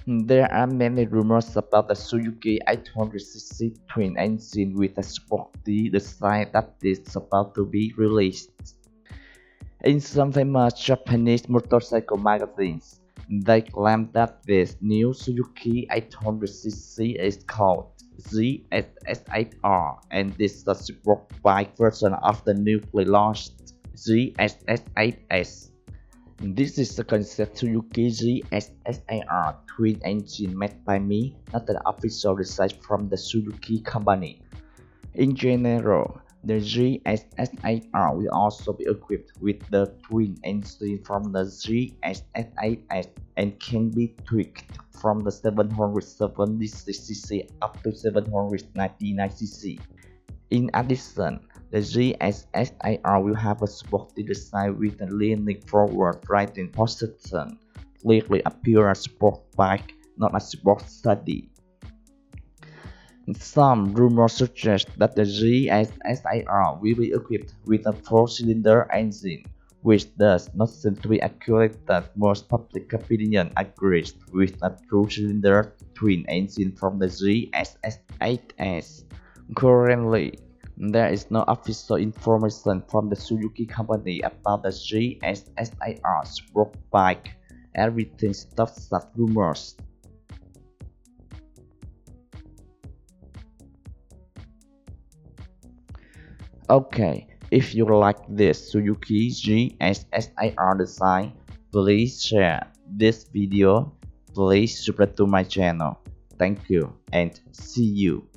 There are many rumors about the Suzuki 800cc twin engine with a sporty design that is about to be released. In some famous Japanese motorcycle magazines, they claim that this new Suzuki 800cc is called GSX-8R and is the sport bike version of the newly launched GSX-8S. This is the concept Suzuki GSX-8R twin engine made by me, not an official research from the Suzuki company. In general, the GSX-8R will also be equipped with the twin engine from the GSX-8S and can be tweaked from the 776cc up to 799cc. In addition, the GSX-8R will have a sporty design with a leaning forward riding position, clearly a pure sport bike, not a sport study. Some rumors suggest that the GSX-R will be equipped with a 4-cylinder engine, which does not seem to be accurate that most public opinion agrees with a 2-cylinder twin engine from the GSX-8S. Currently, there is no official information from the Suzuki company about the GSX-R sport bike. Everything stops at rumors. Okay, if you like this Suzuki GSX-R design, please share this video. Please subscribe to my channel. Thank you and see you.